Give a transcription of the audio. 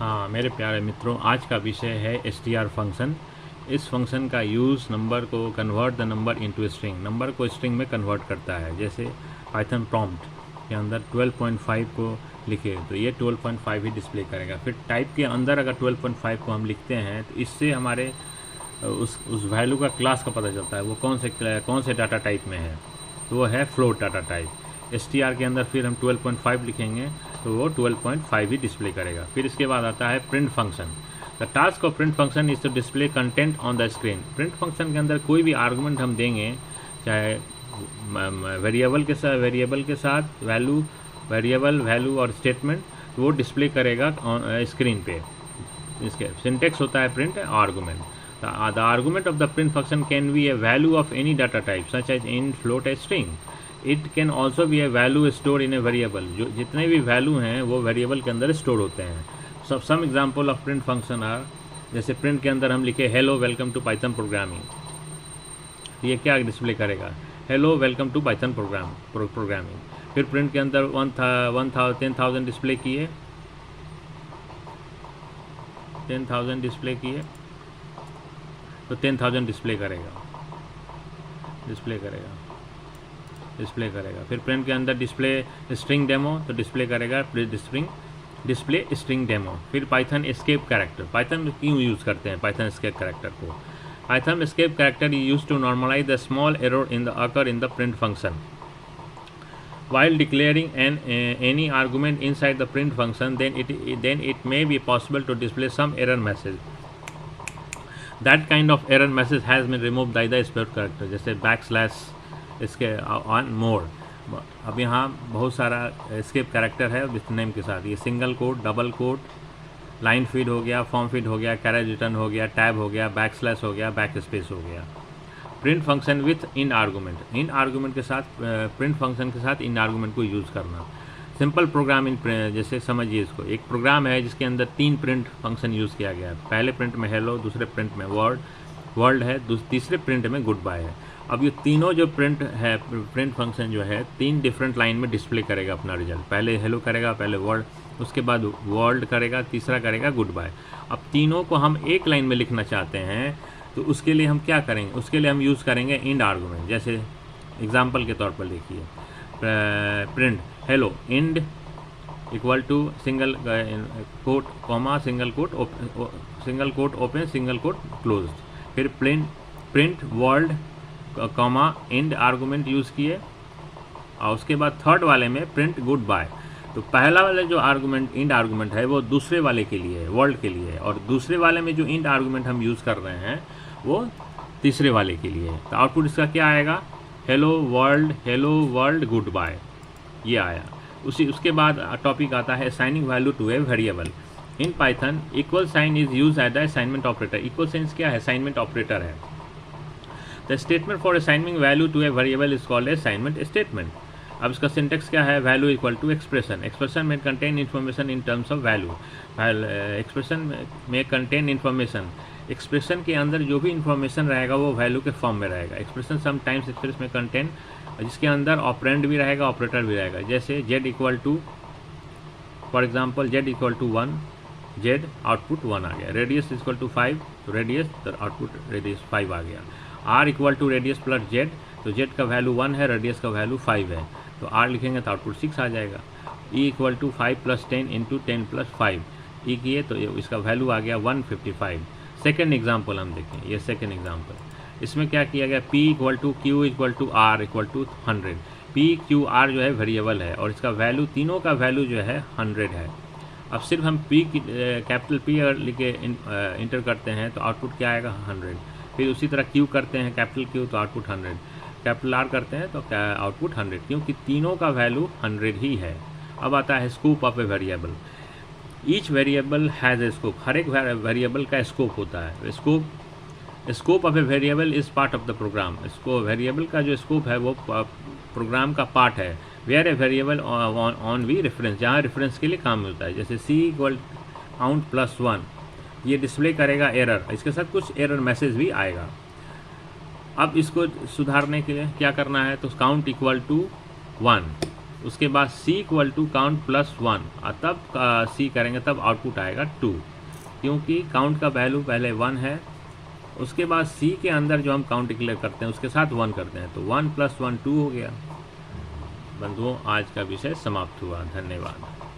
हाँ मेरे प्यारे मित्रों, आज का विषय है str फंक्शन। इस फंक्शन का यूज़ नंबर को convert the number into string, number को स्ट्रिंग में कन्वर्ट करता है। जैसे पाइथन प्रॉम्प्ट के अंदर 12.5 को लिखे तो ये 12.5 ही डिस्प्ले करेगा। फिर टाइप के अंदर अगर 12.5 को हम लिखते हैं तो इससे हमारे उस वैल्यू का क्लास का पता चलता है वो कौन से डाटा टाइप में है। तो वो है फ्लोट डाटा टाइप। str के अंदर फिर हम 12.5 लिखेंगे तो वो 12.5 ही डिस्प्ले करेगा। फिर इसके बाद आता है print function. The task of print function is to display content on the screen. Print function के अंदर कोई भी आर्गुमेंट हम देंगे, चाहे वेरिएबल के साथ वैल्यू और स्टेटमेंट, तो वो डिस्प्ले करेगा स्क्रीन पे। इसके सिंटेक्स होता है print argument. The argument of the print function can be a value of any data type such as in float a string. It can also be a value store in a variable. जो जितने भी value हैं वो variable के अंदर store होते हैं। Some example of print function are, जैसे प्रिंट के अंदर हम लिखे hello welcome to Python programming, ये क्या डिस्प्ले करेगा? Hello welcome to Python programming. फिर प्रिंट के अंदर 10,000 डिस्प्ले किए, 10,000 डिस्प्ले किए तो 10,000 डिस्प्ले करेगा। फिर प्रिंट के अंदर डिस्प्ले स्ट्रिंग डेमो तो डिस्प्ले करेगा डिस्प्ले स्ट्रिंग डेमो। फिर पाइथन एस्केप कैरेक्टर। पाइथन क्यों यूज़ करते हैं पाइथन एस्केप कैरेक्टर को? Python escape character is used to normalize the small error in the occur in the print function while declaring any argument inside the print function, then it may be possible to display some error message. That kind of error message has been removed by the escape character, जैसे backslash इसके on more. अब यहाँ बहुत सारा escape character है with name के साथ। ये single quote, double quote, line feed हो गया, फॉर्म फीड हो गया, कैरेज रिटर्न हो गया, टैब हो गया, बैकस्लैश हो गया, बैक स्पेस हो गया। Print function with in argument के साथ, प्रिंट फंक्शन के साथ इन आर्गूमेंट को यूज़ करना। सिंपल प्रोग्राम जैसे समझिए इसको, एक प्रोग्राम है जिसके अंदर 3 प्रिंट फंक्शन यूज़ किया गया है। पहले प्रिंट में हेलो, दूसरे प्रिंट में वर्ल्ड है, तीसरे प्रिंट में गुड बाय है। अब ये तीनों जो प्रिंट फंक्शन जो है 3 डिफरेंट लाइन में डिस्प्ले करेगा अपना रिजल्ट। पहले हेलो करेगा, पहले वर्ल्ड, उसके बाद वर्ल्ड करेगा, तीसरा करेगा गुड बाय। अब तीनों को हम एक लाइन में लिखना चाहते हैं तो उसके लिए हम क्या करेंगे? उसके लिए हम यूज़ करेंगे इंड आर्गूमेंट। जैसे एग्जांपल के तौर पर देखिए, print hello end equal to single quote comma single quote open single quote close. फिर print world comma end argument use किए, और उसके बाद थर्ड वाले में प्रिंट गुड बाय। तो पहला वाला जो आर्गूमेंट इंड आर्गूमेंट है वो दूसरे वाले के लिए है, वर्ल्ड के लिए है, और दूसरे वाले में जो इंड आर्गूमेंट हम यूज़ कर रहे हैं वो तीसरे वाले के लिए है। तो आउटपुट इसका क्या आएगा? हेलो वर्ल्ड गुड बाय, ये आया। उसके बाद टॉपिक आता है assigning value to a variable. In Python equal sign is use as the assignment operator. Equal sign क्या है? असाइनमेंट ऑपरेटर है। The statement for assigning value to a variable is called assignment statement. अब इसका syntax क्या है? Value equal to expression may contain information in terms of value. Expression may contain information, expression के अंदर जो भी information रहेगा वो वैल्यू के फॉर्म में रहेगा। Expression sometimes express may contain, जिसके अंदर ऑपरेंड भी रहेगा, ऑपरेटर भी रहेगा। जैसे Z equal to, for example Z equal to 1, Z output 1 आ गया। रेडियस इक्वल टू 5 तो रेडियस, तो आउटपुट रेडियस 5 आ गया। R equal to radius plus Z, तो जेड का वैल्यू 1 है, रेडियस का वैल्यू 5 है, तो आर लिखेंगे तो आउटपुट 6 आ जाएगा। E equal to 5 plus 10 into 10 plus 5 E किए तो इसका वैल्यू आ गया 155। सेकेंड एग्जाम्पल हम देखें, ये सेकेंड एग्जाम्पल। इसमें क्या किया गया? P equal to Q equal to R equal to 100। P Q R जो है वेरिएबल है और इसका वैल्यू, तीनों का वैल्यू जो है 100 है। अब सिर्फ हम P की कैपिटल P अगर लिखे इंटर करते हैं तो आउटपुट क्या आएगा? 100। फिर उसी तरह Q करते हैं कैपिटल Q तो आउटपुट 100, कैपिटल R करते हैं तो आउटपुट 100, क्योंकि तीनों का वैल्यू 100 ही है। अब आता है scope of a variable. Each variable has a scope. हर एक वेरिएबल का स्कोप होता है। Scope of a variable is part of the program. इसको वेरिएबल का जो स्कोप है वो प्रोग्राम का पार्ट है। Where a variable on we reference, जहाँ रेफरेंस के लिए काम होता है। जैसे सी इक्वल काउंट प्लस 1, ये डिस्प्ले करेगा एरर, इसके साथ कुछ एरर मैसेज भी आएगा। अब इसको सुधारने के लिए क्या करना है? तो काउंट इक्वल टू 1, उसके बाद सी इक्वल टू काउंट प्लस 1, तब सी करेंगे तब आउटपुट आएगा 2, क्योंकि काउंट का वैल्यू पहले 1 है। उसके बाद सी के अंदर जो हम काउंट डिक्लेयर करते हैं उसके साथ 1 करते हैं, तो 1 + 1 2 हो गया। बंधुओं, आज का विषय समाप्त हुआ। धन्यवाद।